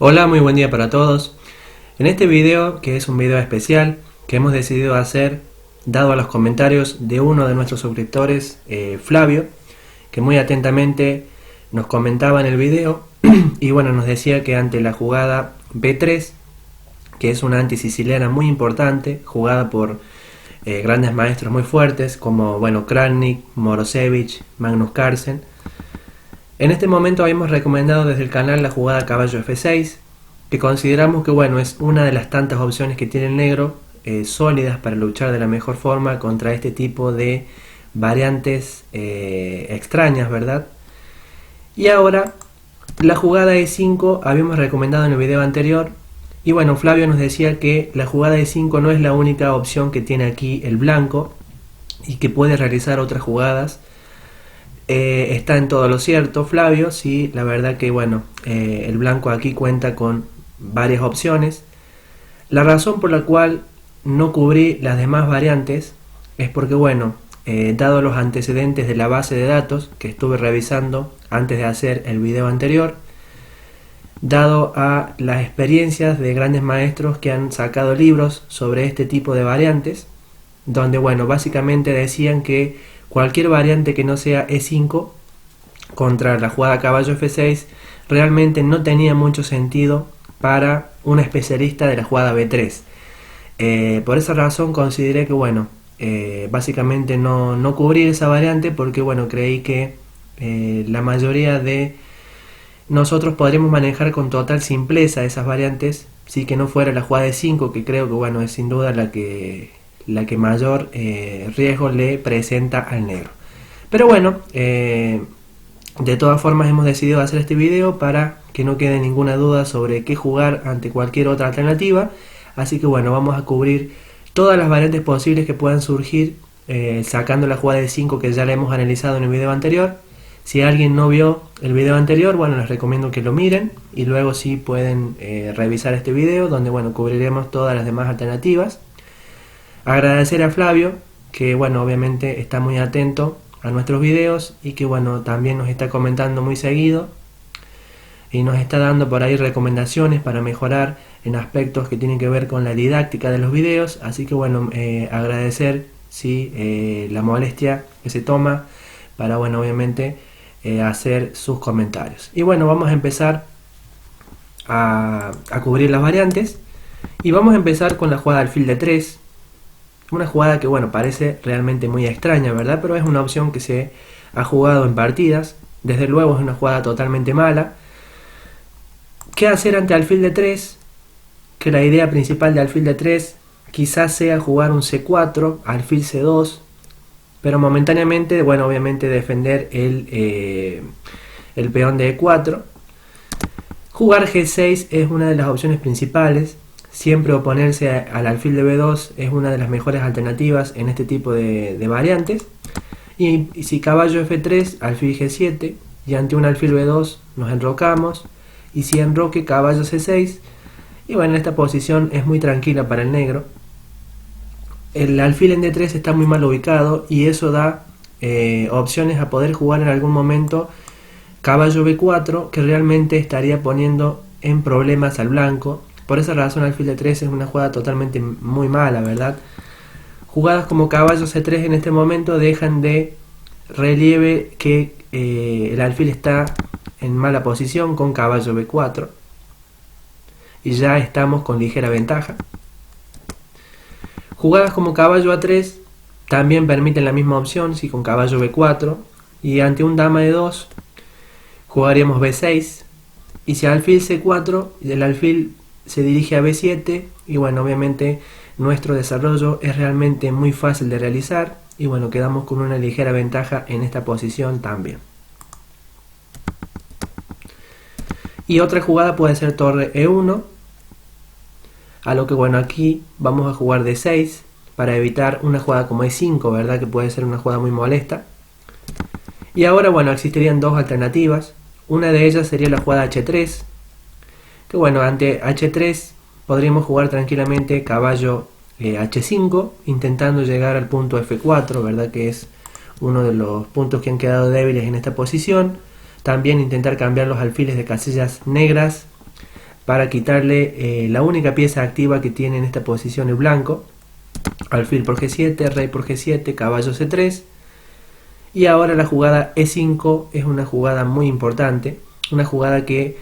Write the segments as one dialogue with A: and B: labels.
A: Hola, muy buen día para todos. En este video, que es un video especial que hemos decidido hacer, dado a los comentarios de uno de nuestros suscriptores, Flavio, que muy atentamente nos comentaba en el video y bueno, nos decía que ante la jugada B3, que es una anti-siciliana muy importante, jugada por grandes maestros muy fuertes como Kránik, Morozevich, Magnus Carlsen. En este momento habíamos recomendado desde el canal la jugada caballo F6, que consideramos que es una de las tantas opciones que tiene el negro, sólidas para luchar de la mejor forma contra este tipo de variantes extrañas, ¿verdad? Y ahora, la jugada E5 habíamos recomendado en el video anterior, y bueno, Flavio nos decía que la jugada E5 no es la única opción que tiene aquí el blanco, y que puede realizar otras jugadas. Está en todo lo cierto, Flavio. Sí, la verdad que el blanco aquí cuenta con varias opciones. La razón por la cual no cubrí las demás variantes es porque dado los antecedentes de la base de datos que estuve revisando antes de hacer el video anterior, dado a las experiencias de grandes maestros que han sacado libros sobre este tipo de variantes, donde básicamente decían que cualquier variante que no sea E5 contra la jugada caballo F6 realmente no tenía mucho sentido para un especialista de la jugada B3. Por esa razón consideré que básicamente no cubrir esa variante porque creí que la mayoría de nosotros podríamos manejar con total simpleza esas variantes, si que no fuera la jugada de 5, que creo que es sin duda la que mayor riesgo le presenta al negro. Pero de todas formas hemos decidido hacer este video para que no quede ninguna duda sobre qué jugar ante cualquier otra alternativa. Así que vamos a cubrir todas las variantes posibles que puedan surgir, sacando la jugada de 5 que ya la hemos analizado en el video anterior. Si alguien no vio el video anterior, les recomiendo que lo miren y luego sí pueden revisar este video donde cubriremos todas las demás alternativas. Agradecer a Flavio que obviamente está muy atento a nuestros videos y que también nos está comentando muy seguido y nos está dando por ahí recomendaciones para mejorar en aspectos que tienen que ver con la didáctica de los videos. Así que agradecer la molestia que se toma para obviamente hacer sus comentarios. Y vamos a empezar a cubrir las variantes y vamos a empezar con la jugada alfil de 3. Una jugada que parece realmente muy extraña, ¿verdad? Pero es una opción que se ha jugado en partidas. Desde luego es una jugada totalmente mala. ¿Qué hacer ante alfil de 3? Que la idea principal de alfil de 3 quizás sea jugar un C4, alfil C2, pero momentáneamente, obviamente defender el peón de E4. Jugar G6 es una de las opciones principales. Siempre oponerse al alfil de B2 es una de las mejores alternativas en este tipo de variantes. Y si caballo F3, alfil G7, y ante un alfil B2 nos enrocamos, y si enroque caballo C6, y esta posición es muy tranquila para el negro. El alfil en D3 está muy mal ubicado y eso da opciones a poder jugar en algún momento caballo B4, que realmente estaría poniendo en problemas al blanco. Por esa razón alfil de 3 es una jugada totalmente muy mala, ¿verdad? Jugadas como caballo C3 en este momento dejan de relieve que el alfil está en mala posición con caballo B4 y ya estamos con ligera ventaja. Jugadas como caballo A3 también permiten la misma opción, si con caballo B4, y ante un dama de 2 jugaríamos B6, y si alfil C4 el alfil se dirige a B7 y obviamente nuestro desarrollo es realmente muy fácil de realizar y quedamos con una ligera ventaja en esta posición también. Y otra jugada puede ser torre E1, a lo que aquí vamos a jugar D6 para evitar una jugada como E5, ¿verdad? Que puede ser una jugada muy molesta. Y ahora existirían dos alternativas. Una de ellas sería la jugada H3, que ante H3 podríamos jugar tranquilamente caballo H5, intentando llegar al punto F4, ¿verdad? Que es uno de los puntos que han quedado débiles en esta posición. También intentar cambiar los alfiles de casillas negras para quitarle la única pieza activa que tiene en esta posición el blanco. Alfil por G7, rey por G7, caballo C3. Y ahora la jugada E5 es una jugada muy importante, una jugada que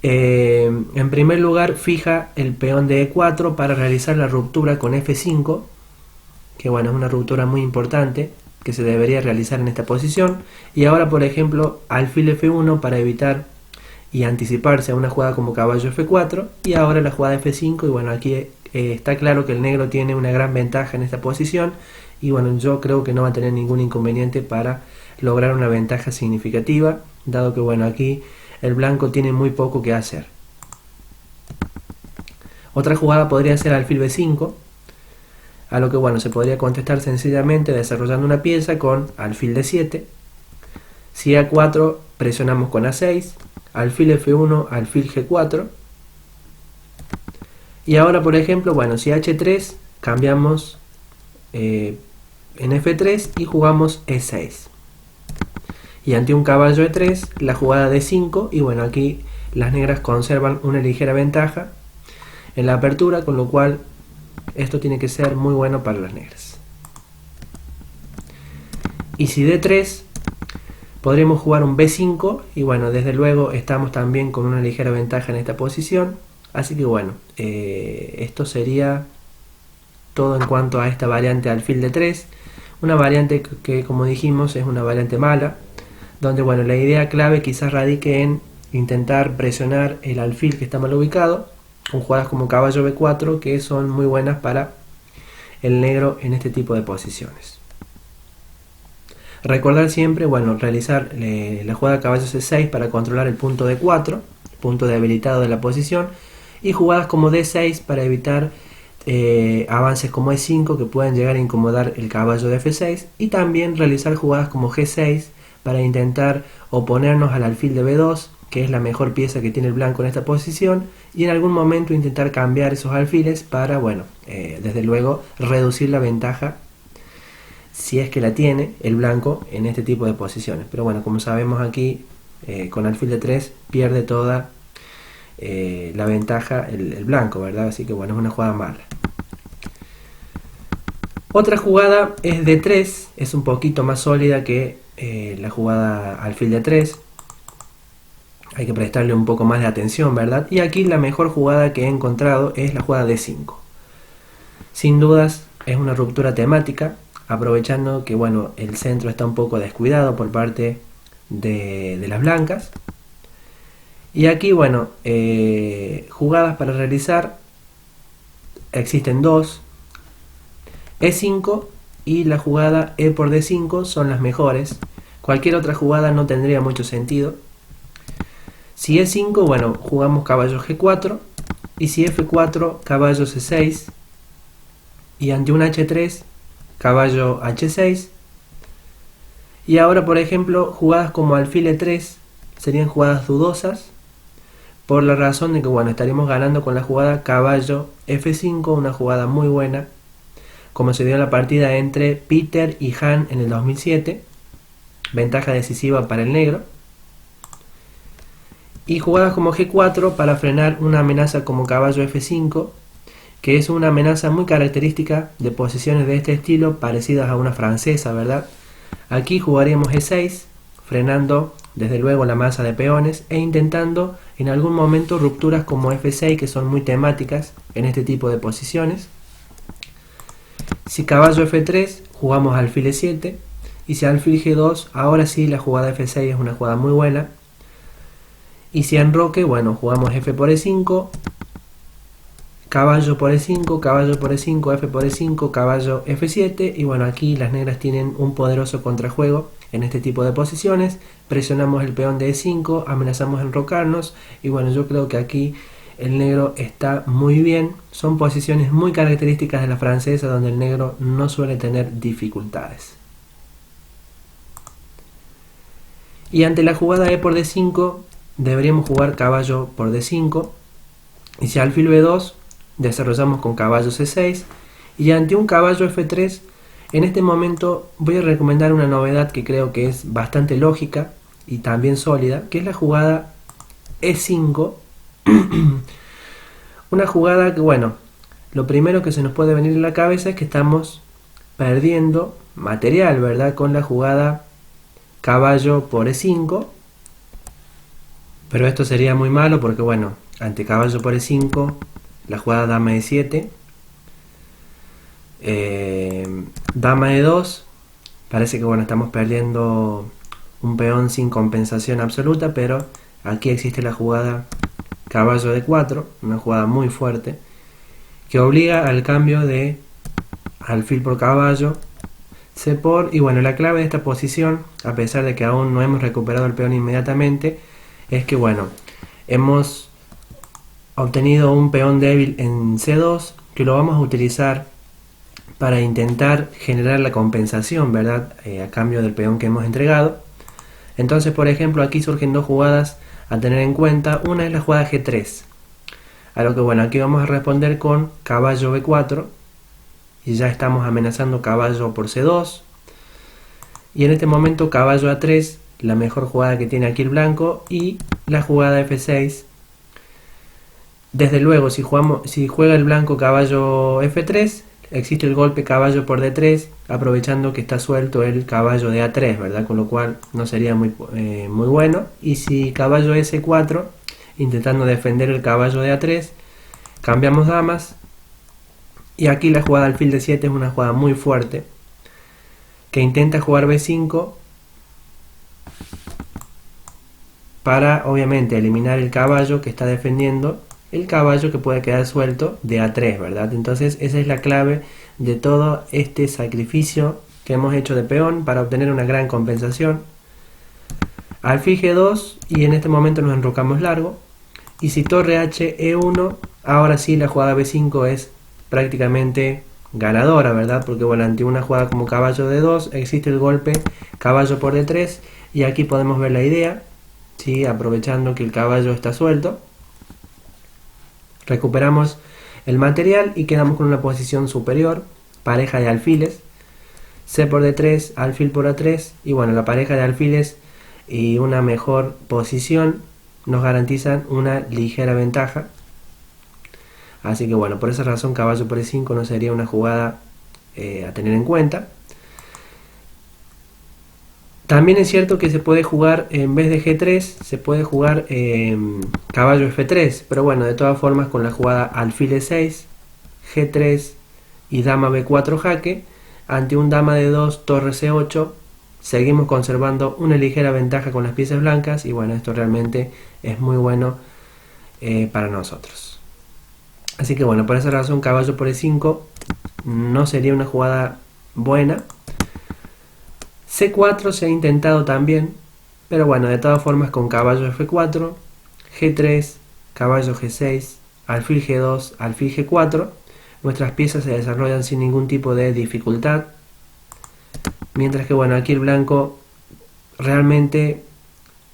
A: en primer lugar fija el peón de E4 para realizar la ruptura con F5, que bueno, es una ruptura muy importante que se debería realizar en esta posición. Y ahora, por ejemplo, alfil F1 para evitar y anticiparse a una jugada como caballo F4, y ahora la jugada F5. Y bueno, aquí está claro que el negro tiene una gran ventaja en esta posición, y bueno, yo creo que no va a tener ningún inconveniente para lograr una ventaja significativa, dado que bueno, aquí el blanco tiene muy poco que hacer. Otra jugada podría ser alfil B5, a lo que bueno, se podría contestar sencillamente desarrollando una pieza con alfil D7. Si A4 presionamos con A6, alfil F1, alfil G4. Y ahora, por ejemplo, bueno, si H3 cambiamos en F3 y jugamos E6. Y ante un caballo E3, la jugada D5, y bueno, aquí las negras conservan una ligera ventaja en la apertura, con lo cual esto tiene que ser muy bueno para las negras. Y si D3, podremos jugar un B5, y bueno, desde luego estamos también con una ligera ventaja en esta posición. Así que bueno, esto sería todo en cuanto a esta variante alfil D3, una variante que como dijimos es una variante mala, donde bueno, la idea clave quizás radique en intentar presionar el alfil que está mal ubicado, con jugadas como caballo B4 que son muy buenas para el negro en este tipo de posiciones. Recordar siempre, bueno, realizar la jugada caballo C6 para controlar el punto D4, punto debilitado de la posición, y jugadas como D6 para evitar avances como E5 que puedan llegar a incomodar el caballo de F6, y también realizar jugadas como G6 para intentar oponernos al alfil de B2, que es la mejor pieza que tiene el blanco en esta posición, y en algún momento intentar cambiar esos alfiles para, bueno, desde luego reducir la ventaja si es que la tiene el blanco en este tipo de posiciones. Pero bueno, como sabemos aquí, con alfil de 3 pierde toda la ventaja el blanco, ¿verdad? Así que bueno, es una jugada mala. Otra jugada es D3, es un poquito más sólida que la jugada alfil de 3. Hay que prestarle un poco más de atención, ¿verdad? Y aquí la mejor jugada que he encontrado es la jugada D5. Sin dudas es una ruptura temática, aprovechando que bueno, el centro está un poco descuidado por parte de las blancas. Y aquí bueno, jugadas para realizar existen dos. E5 y la jugada E por D5 son las mejores. Cualquier otra jugada no tendría mucho sentido. Si E5, bueno, jugamos caballo G4, y si F4, caballo C6, y ante un H3, caballo H6. Y ahora, por ejemplo, jugadas como alfil E3 serían jugadas dudosas, por la razón de que bueno, estaríamos ganando con la jugada caballo F5, una jugada muy buena, como se dio en la partida entre Peter y Han en el 2007, ventaja decisiva para el negro. Y jugadas como G4 para frenar una amenaza como caballo F5, que es una amenaza muy característica de posiciones de este estilo, parecidas a una francesa, ¿verdad? Aquí jugaríamos E6, frenando desde luego la masa de peones e intentando en algún momento rupturas como F6, que son muy temáticas en este tipo de posiciones. Si caballo F3, jugamos alfil E7, y si alfil G2, ahora sí la jugada F6 es una jugada muy buena. Y si enroque, bueno, jugamos F por E5, caballo por E5, caballo por E5, F por E5, caballo F7, y bueno, aquí las negras tienen un poderoso contrajuego en este tipo de posiciones. Presionamos el peón de E5, amenazamos enrocarnos, y bueno, yo creo que aquí el negro está muy bien. Son posiciones muy características de la francesa, donde el negro no suele tener dificultades. Y ante la jugada E por D5, deberíamos jugar caballo por D5, y si alfil B2, desarrollamos con caballo C6, y ante un caballo F3, en este momento voy a recomendar una novedad que creo que es bastante lógica y también sólida, que es la jugada E5 Una jugada que, bueno, lo primero que se nos puede venir en la cabeza es que estamos perdiendo material, ¿verdad? Con la jugada caballo por E5. Pero esto sería muy malo porque, bueno, ante caballo por E5, la jugada dama E7, dama E2, parece que, bueno, estamos perdiendo un peón sin compensación absoluta, pero aquí existe la jugada caballo D4, una jugada muy fuerte, que obliga al cambio de alfil por caballo, C por, y bueno, la clave de esta posición, a pesar de que aún no hemos recuperado el peón inmediatamente, es que, bueno, hemos obtenido un peón débil en C2, que lo vamos a utilizar para intentar generar la compensación, ¿verdad? A cambio del peón que hemos entregado. Entonces, por ejemplo, aquí surgen dos jugadas a tener en cuenta. Una es la jugada G3, a lo que, bueno, aquí vamos a responder con caballo B4, y ya estamos amenazando caballo por C2, y en este momento caballo A3, la mejor jugada que tiene aquí el blanco, y la jugada F6. Desde luego, si juega el blanco caballo F3, existe el golpe caballo por D3, aprovechando que está suelto el caballo de A3, ¿verdad? Con lo cual no sería muy bueno. Y si caballo S4, intentando defender el caballo de A3, cambiamos damas. Y aquí la jugada alfil de 7 es una jugada muy fuerte, que intenta jugar B5 para, obviamente, eliminar el caballo que está defendiendo el caballo que puede quedar suelto de A3, ¿verdad? Entonces esa es la clave de todo este sacrificio que hemos hecho de peón para obtener una gran compensación. Alfil G2, y en este momento nos enrocamos largo, y si torre H E1, ahora sí la jugada B5 es prácticamente ganadora, ¿verdad? Porque, bueno, ante una jugada como caballo D2 existe el golpe caballo por D3, y aquí podemos ver la idea, ¿sí? Aprovechando que el caballo está suelto, recuperamos el material y quedamos con una posición superior, pareja de alfiles, C por D3, alfil por A3, y bueno, la pareja de alfiles y una mejor posición nos garantizan una ligera ventaja. Así que, bueno, por esa razón caballo por E5 no sería una jugada a tener en cuenta. También es cierto que se puede jugar, en vez de G3, se puede jugar caballo F3, pero bueno, de todas formas, con la jugada alfil E6, G3 y dama B4 jaque, ante un dama D2, torre C8, seguimos conservando una ligera ventaja con las piezas blancas, y bueno, esto realmente es muy bueno para nosotros. Así que, bueno, por esa razón caballo por E5 no sería una jugada buena. C4 se ha intentado también, pero bueno, de todas formas con caballo F4, G3, caballo G6, alfil G2, alfil G4, nuestras piezas se desarrollan sin ningún tipo de dificultad. Mientras que, bueno, aquí el blanco realmente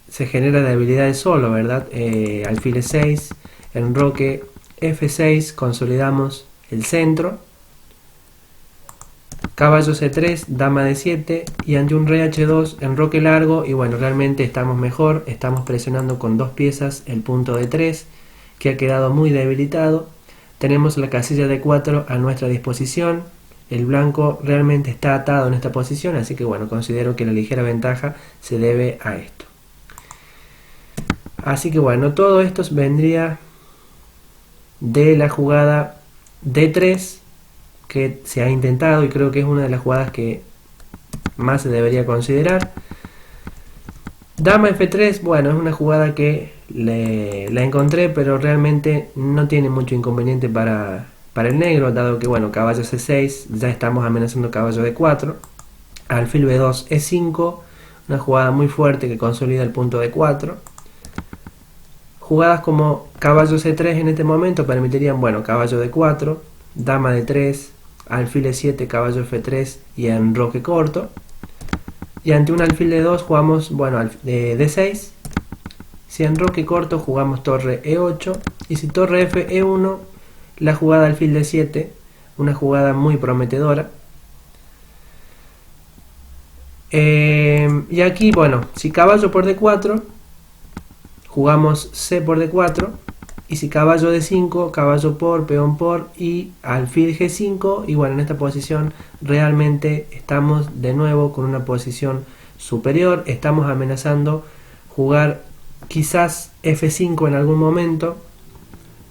A: se genera debilidades solo, ¿verdad? Alfil E6, enroque F6, consolidamos el centro. Caballo C3, dama D7, y ante un rey H2, enroque largo, y bueno, realmente estamos mejor, estamos presionando con dos piezas el punto D3, que ha quedado muy debilitado. Tenemos la casilla D4 a nuestra disposición, el blanco realmente está atado en esta posición, así que, bueno, considero que la ligera ventaja se debe a esto. Así que, bueno, todo esto vendría de la jugada D3, que se ha intentado, y creo que es una de las jugadas que más se debería considerar. Dama F3, bueno, es una jugada que la encontré, pero realmente no tiene mucho inconveniente para el negro, dado que, bueno, caballo C6, ya estamos amenazando caballo D4, alfil B2 E5, una jugada muy fuerte que consolida el punto D4. Jugadas como caballo C3 en este momento permitirían, bueno, caballo D4, dama D3, alfil E7, caballo F3 y enroque corto. Y ante un alfil D2 jugamos, bueno, D6. Si enroque corto jugamos torre E8. Y si torre F E1, la jugada alfil D7, una jugada muy prometedora. Y aquí, bueno, si caballo por D4, jugamos C por D4. y si caballo D5, caballo por, peón por y alfil G5, y bueno, en esta posición realmente estamos de nuevo con una posición superior, estamos amenazando jugar quizás F5 en algún momento,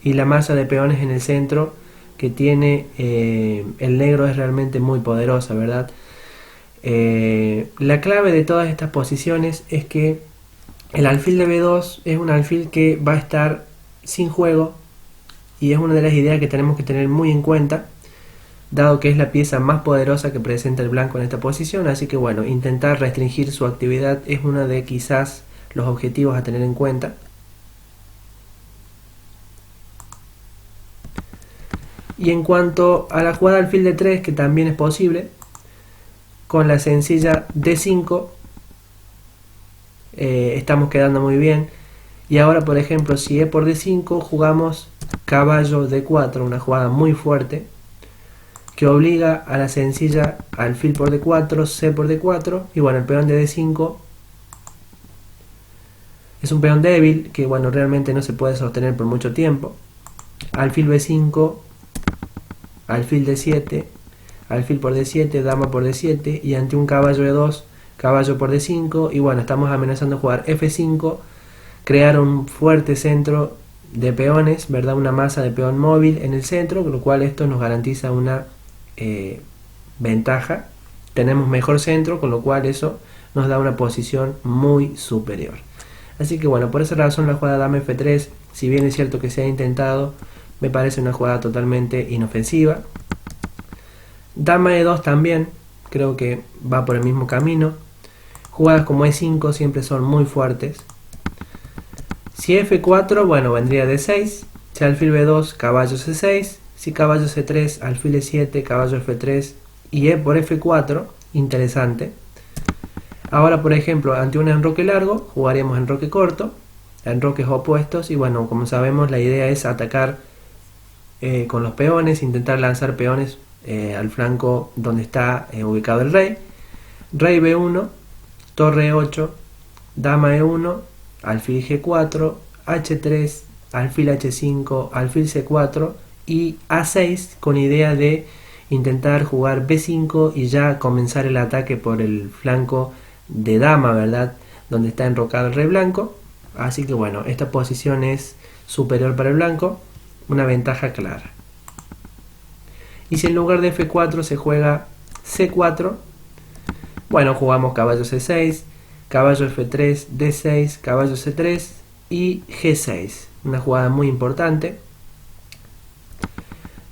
A: y la masa de peones en el centro que tiene el negro es realmente muy poderosa, ¿verdad? La clave de todas estas posiciones es que el alfil de B2 es un alfil que va a estar sin juego, y es una de las ideas que tenemos que tener muy en cuenta, dado que es la pieza más poderosa que presenta el blanco en esta posición. Así que bueno, intentar restringir su actividad es uno de quizás los objetivos a tener en cuenta. Y en cuanto a la jugada alfil de 3, que también es posible, con la sencilla D5 estamos quedando muy bien. Y ahora, por ejemplo, si E por D5, jugamos caballo D4, una jugada muy fuerte que obliga a la sencilla alfil por D4, C por D4, y bueno, el peón de D5 es un peón débil que bueno, realmente no se puede sostener por mucho tiempo. Alfil B5, alfil D7, alfil por D7, dama por D7, y ante un caballo E2, caballo por D5, y bueno, estamos amenazando jugar F5, crear un fuerte centro de peones, ¿verdad? Una masa de peón móvil en el centro, con lo cual esto nos garantiza una ventaja. Tenemos mejor centro, con lo cual eso nos da una posición muy superior. Así que bueno, por esa razón la jugada dama F3, si bien es cierto que se ha intentado, me parece una jugada totalmente inofensiva. Dama E2 también, creo que va por el mismo camino. Jugadas como E5 siempre son muy fuertes. Si F4, bueno, vendría D6. Si alfil B2, caballo C6. Si caballo C3, alfil E7, caballo F3 y E por F4, interesante. Ahora, por ejemplo, ante un enroque largo, jugaríamos enroque corto, enroques opuestos, y bueno, como sabemos, la idea es atacar con los peones, intentar lanzar peones al flanco donde está ubicado el rey. Rey B1, torre E8, dama E1, alfil G4, H3, alfil H5, alfil C4 y A6, con idea de intentar jugar B5 y ya comenzar el ataque por el flanco de dama, ¿verdad? Donde está enrocado el rey blanco. Así que bueno, esta posición es superior para el blanco, una ventaja clara. Y si en lugar de F4 se juega C4, bueno, jugamos caballo C6, caballo F3, D6, caballo C3 y G6, una jugada muy importante.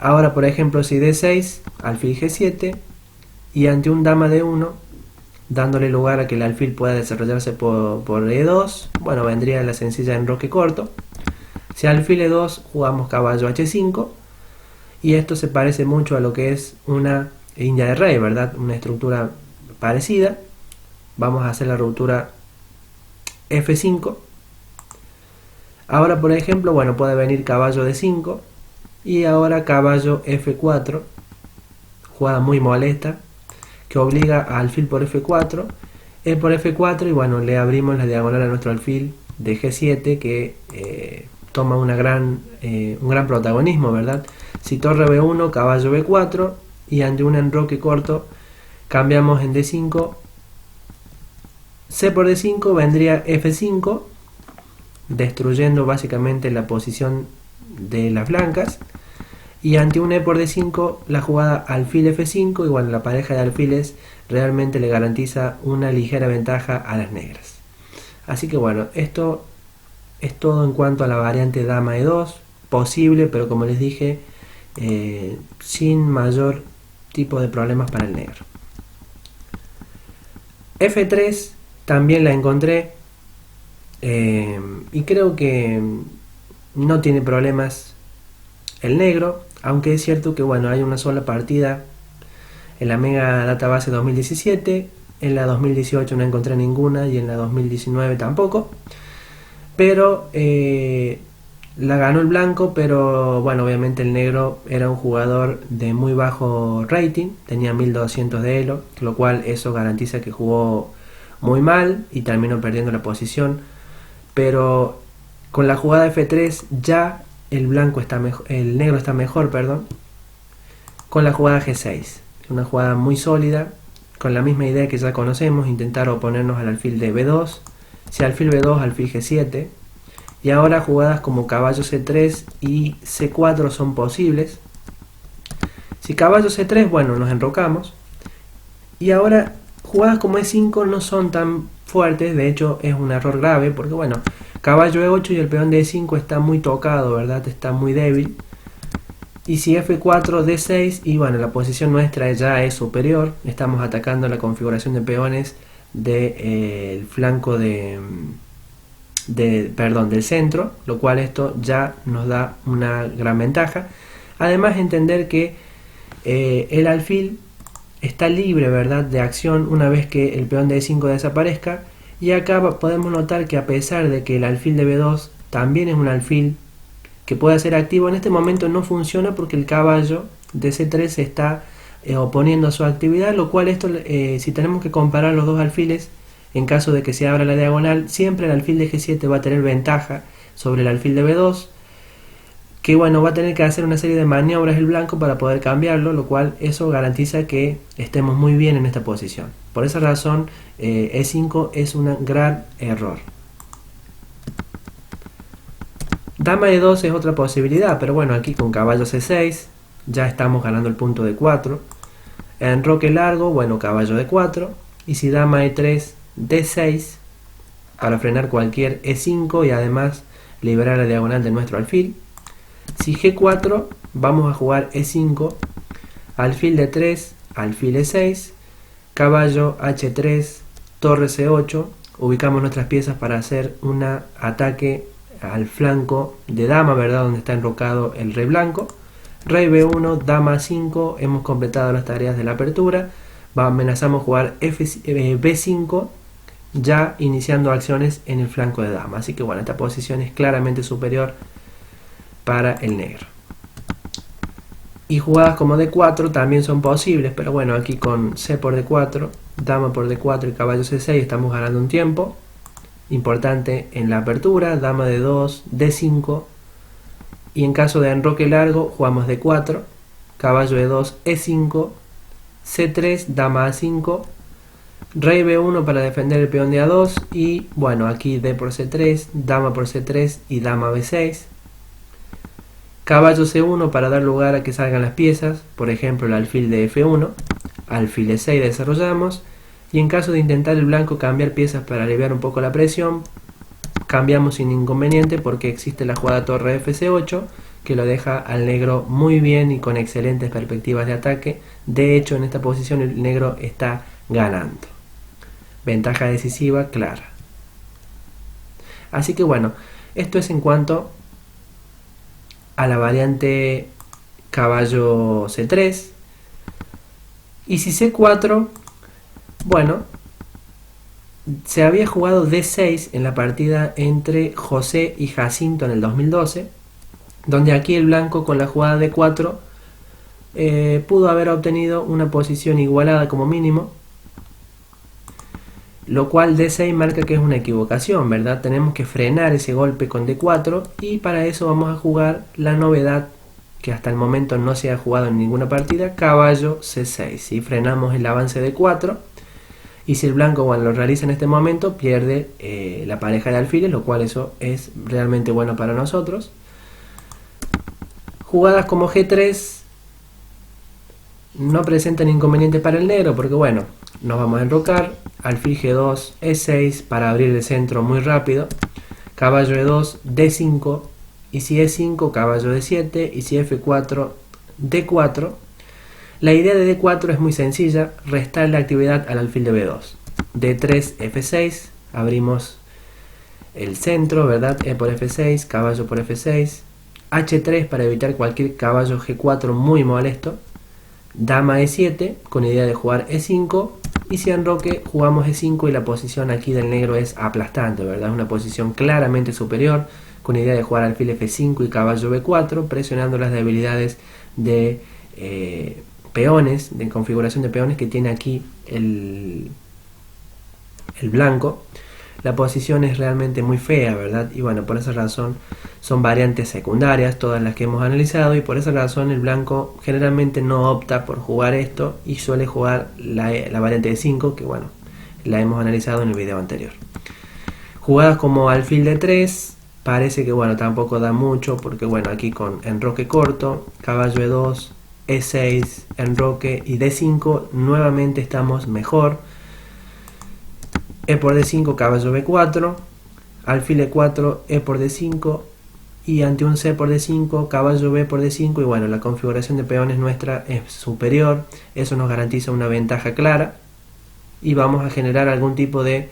A: Ahora, por ejemplo, si D6, alfil G7, y ante un dama D1, dándole lugar a que el alfil pueda desarrollarse por E2, bueno, vendría la sencilla enroque corto. Si alfil E2, jugamos caballo H5, y esto se parece mucho a lo que es una india de rey, ¿verdad? Una estructura parecida. Vamos a hacer la ruptura F5. Ahora, por ejemplo, bueno, puede venir caballo D5 y ahora caballo F4, jugada muy molesta que obliga a alfil por F4, E por F4, y bueno, le abrimos la diagonal a nuestro alfil de G7 que toma un gran protagonismo, ¿verdad? Si torre B1, caballo B4, y ante un enroque corto cambiamos en D5, C por D5, vendría F5, destruyendo básicamente la posición de las blancas, y ante un E por D5 la jugada alfil F5, y bueno, la pareja de alfiles realmente le garantiza una ligera ventaja a las negras. Así que bueno, esto es todo en cuanto a la variante dama E2, posible, pero como les dije, sin mayor tipo de problemas para el negro. F3 también la encontré, y creo que no tiene problemas el negro, aunque es cierto que bueno, hay una sola partida en la Mega Database 2017, en la 2018 no encontré ninguna y en la 2019 tampoco, pero la ganó el blanco, pero bueno, obviamente el negro era un jugador de muy bajo rating, tenía 1200 de elo, lo cual eso garantiza que jugó muy mal y terminó perdiendo la posición. Pero con la jugada F3 ya el negro está mejor, perdón, con la jugada G6. Una jugada muy sólida, con la misma idea que ya conocemos, intentar oponernos al alfil de B2, si alfil B2, alfil G7, y ahora jugadas como caballo C3 y C4 son posibles. Si caballo C3, bueno, nos enrocamos, y ahora jugadas como E5 no son tan fuertes, de hecho es un error grave, porque bueno, caballo E8 y el peón de E5 está muy tocado, ¿verdad? Está muy débil. Y si F4, D6, y bueno, la posición nuestra ya es superior, estamos atacando la configuración de peones del flanco del centro, lo cual esto ya nos da una gran ventaja. Además, entender que el alfil está libre, ¿verdad?, de acción una vez que el peón de E5 desaparezca, y acá podemos notar que a pesar de que el alfil de B2 también es un alfil que puede ser activo, en este momento no funciona porque el caballo de C3 se está oponiendo a su actividad, lo cual esto, si tenemos que comparar los dos alfiles, en caso de que se abra la diagonal, siempre el alfil de G7 va a tener ventaja sobre el alfil de B2, que bueno, va a tener que hacer una serie de maniobras el blanco para poder cambiarlo, lo cual eso garantiza que estemos muy bien en esta posición. Por esa razón, E5 es un gran error. Dama E2 es otra posibilidad, pero bueno, aquí con caballo C6 ya estamos ganando el punto de 4. Enroque largo, bueno, caballo D4. Y si dama E3, D6, para frenar cualquier E5 y además liberar la diagonal de nuestro alfil. Si G4, vamos a jugar E5, alfil D3, alfil E6, caballo H3, torre C8. Ubicamos nuestras piezas para hacer un ataque al flanco de dama, ¿verdad?, donde está enrocado el rey blanco. Rey B1, dama A5, hemos completado las tareas de la apertura. Amenazamos jugar B5, ya iniciando acciones en el flanco de dama. Así que bueno, esta posición es claramente superior para el negro. Y jugadas como D4 también son posibles, pero bueno, aquí con C por D4, dama por D4 y caballo C6 estamos ganando un tiempo importante en la apertura. Dama de 2, D5, y en caso de enroque largo jugamos D4, caballo de 2, E5, C3, dama A5, rey B1 para defender el peón de A2, y bueno, aquí D por C3, dama por C3 y dama B6, caballo C1 para dar lugar a que salgan las piezas, por ejemplo el alfil de F1, alfil E6 desarrollamos. Y en caso de intentar el blanco cambiar piezas para aliviar un poco la presión, cambiamos sin inconveniente porque existe la jugada torre FC8 que lo deja al negro muy bien y con excelentes perspectivas de ataque. De hecho, en esta posición el negro está ganando. Ventaja decisiva clara. Así que bueno, esto es en cuanto a la variante caballo C3. Y si C4... bueno, se había jugado D6 en la partida entre José y Jacinto en el 2012, donde aquí el blanco con la jugada D4 pudo haber obtenido una posición igualada como mínimo, lo cual D6 marca que es una equivocación, ¿verdad? Tenemos que frenar ese golpe con D4 y para eso vamos a jugar la novedad que hasta el momento no se ha jugado en ninguna partida, caballo C6. ¿Sí? Frenamos el avance de 4. Y si el blanco cuando lo realiza en este momento pierde la pareja de alfiles, lo cual eso es realmente bueno para nosotros. Jugadas como G3 no presentan inconvenientes para el negro porque bueno, nos vamos a enrocar, alfil G2, E6 para abrir el centro muy rápido, caballo E2, D5, y si E5, caballo D7, y si F4, D4. La idea de D4 es muy sencilla, restar la actividad al alfil de B2. D3, F6, abrimos el centro, ¿verdad? E por F6, caballo por F6. H3 para evitar cualquier caballo G4 muy molesto. Dama E7 con idea de jugar E5. Y si enroque jugamos E5 y la posición aquí del negro es aplastante, ¿verdad? Es una posición claramente superior con idea de jugar alfil F5 y caballo B4, presionando las debilidades de... peones, de configuración de peones que tiene aquí el blanco. la posición es realmente muy fea, ¿verdad? Y bueno, por esa razón son variantes secundarias todas las que hemos analizado, y por esa razón el blanco generalmente no opta por jugar esto y suele jugar la variante de 5, que bueno, la hemos analizado en el video anterior. Jugadas como alfil de 3 parece que bueno, tampoco da mucho, porque bueno, aquí con enroque corto, caballo E2, E6, enroque y D5 nuevamente estamos mejor. E por D5, caballo B4, alfil E4, E por D5, y ante un C por D5, caballo B por D5, y bueno, la configuración de peones nuestra es superior, eso nos garantiza una ventaja clara, y vamos a generar algún tipo de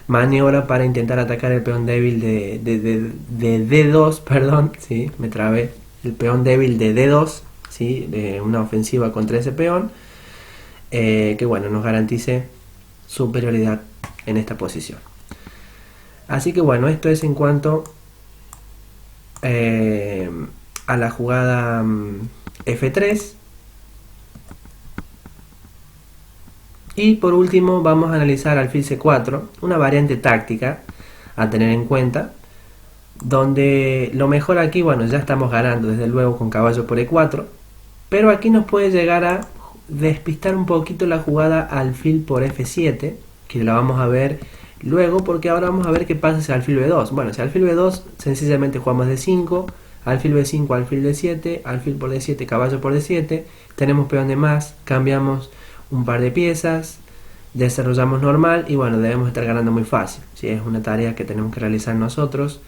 A: maniobra para intentar atacar el peón débil de D2, perdón, ¿sí? Me trabé, el peón débil de D2, ¿sí? De una ofensiva contra ese peón, que bueno, nos garantice superioridad en esta posición. Así que bueno, esto es en cuanto a la jugada F3. Y por último vamos a analizar alfil C4, una variante táctica a tener en cuenta, donde lo mejor aquí, bueno, ya estamos ganando desde luego con caballo por E4, pero aquí nos puede llegar a despistar un poquito la jugada alfil por F7, que la vamos a ver luego, porque ahora vamos a ver qué pasa si alfil B2. Bueno, si alfil B2 sencillamente jugamos D5, alfil B5, alfil D7, alfil por D7, caballo por D7, tenemos peón de más, cambiamos un par de piezas, desarrollamos normal y bueno, debemos estar ganando muy fácil. ¿Sí? Es una tarea que tenemos que realizar nosotros,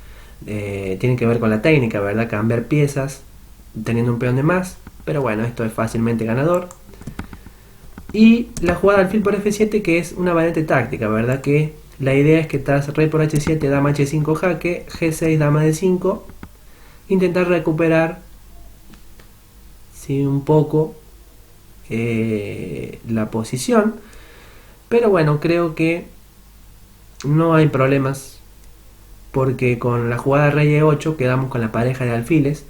A: tiene que ver con la técnica, ¿verdad? Cambiar piezas teniendo un peón de más, pero bueno, esto es fácilmente ganador. Y la jugada alfil por F7, que es una variante táctica, ¿verdad? Que la idea es que tras rey por H7, dama H5 jaque, G6, dama D5, intentar recuperar, ¿sí? Un poco la posición, pero bueno, creo que no hay problemas, porque con la jugada rey E8 quedamos con la pareja de alfiles.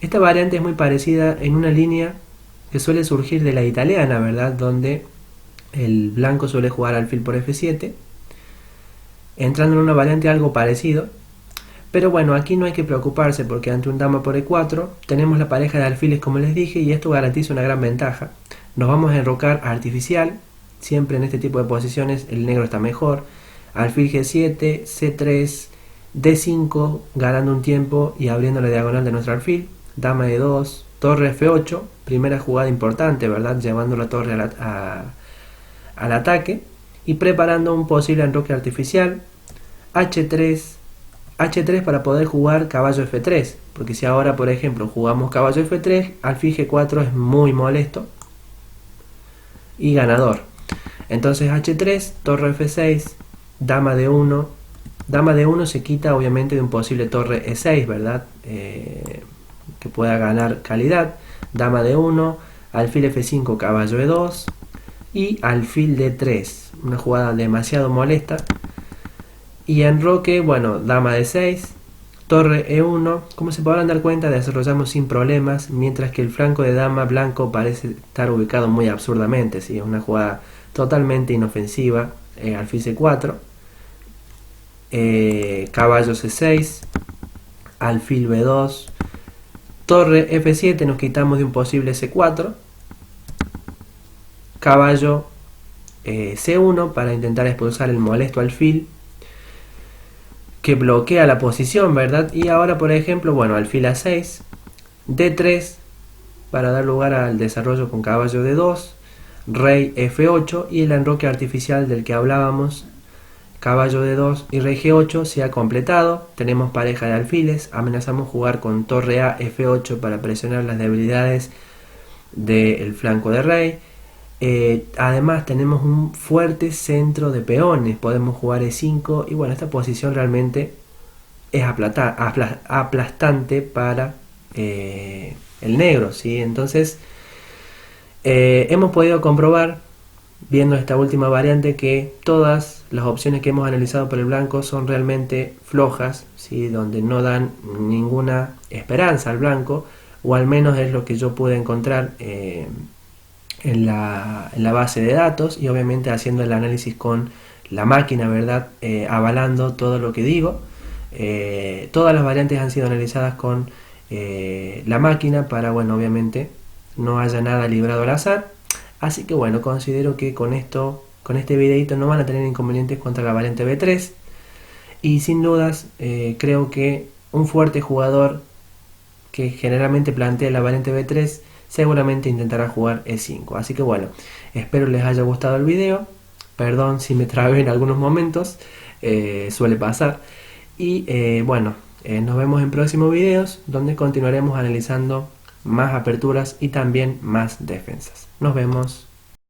A: Esta variante es muy parecida en una línea que suele surgir de la italiana, ¿verdad? Donde el blanco suele jugar alfil por F7, entrando en una variante algo parecido. Pero bueno, aquí no hay que preocuparse, porque ante un dama por E4 tenemos la pareja de alfiles como les dije, y esto garantiza una gran ventaja. Nos vamos a enrocar artificial, siempre en este tipo de posiciones el negro está mejor. Alfil G7, C3, D5, ganando un tiempo y abriendo la diagonal de nuestro alfil. Dama E2, torre F8, primera jugada importante, ¿verdad? Llevando la torre al ataque y preparando un posible enroque artificial. H3 para poder jugar caballo F3, porque si ahora por ejemplo jugamos caballo F3, alfil G4 es muy molesto y ganador. Entonces H3, torre F6, dama D1. Dama D1 se quita obviamente de un posible torre E6, ¿verdad? Que pueda ganar calidad. Dama D1, alfil F5, caballo E2 y alfil D3, una jugada demasiado molesta. Y enroque, bueno, dama D6, torre E1. Como se podrán dar cuenta, desarrollamos sin problemas, mientras que el flanco de dama blanco parece estar ubicado muy absurdamente, ¿sí? Es una jugada totalmente inofensiva. Alfil C4, caballo C6, alfil B2, torre F7, nos quitamos de un posible C4, caballo C1 para intentar expulsar el molesto alfil que bloquea la posición, ¿verdad? Y ahora por ejemplo, bueno, alfil A6, D3 para dar lugar al desarrollo con caballo D2, rey F8 y el enroque artificial del que hablábamos, caballo D2 y rey G8 se ha completado. Tenemos pareja de alfiles, amenazamos jugar con torre A F8 para presionar las debilidades del flanco de rey. Además tenemos un fuerte centro de peones, podemos jugar E5 y bueno, esta posición realmente es aplastante para el negro, ¿sí? Entonces hemos podido comprobar, viendo esta última variante, que todas las opciones que hemos analizado por el blanco son realmente flojas, ¿sí? Donde no dan ninguna esperanza al blanco, o al menos es lo que yo pude encontrar en la base de datos, y obviamente haciendo el análisis con la máquina, ¿verdad? Avalando todo lo que digo. Todas las variantes han sido analizadas con la máquina para, bueno, obviamente no haya nada librado al azar. Así que bueno, considero que con esto, con este videito no van a tener inconvenientes contra la variante B3. Y sin dudas, creo que un fuerte jugador que generalmente plantea la variante B3 seguramente intentará jugar E5. Así que bueno, espero les haya gustado el video. Perdón si me trabé en algunos momentos, suele pasar. Y bueno, nos vemos en próximos videos donde continuaremos analizando más aperturas y también más defensas. Nos vemos.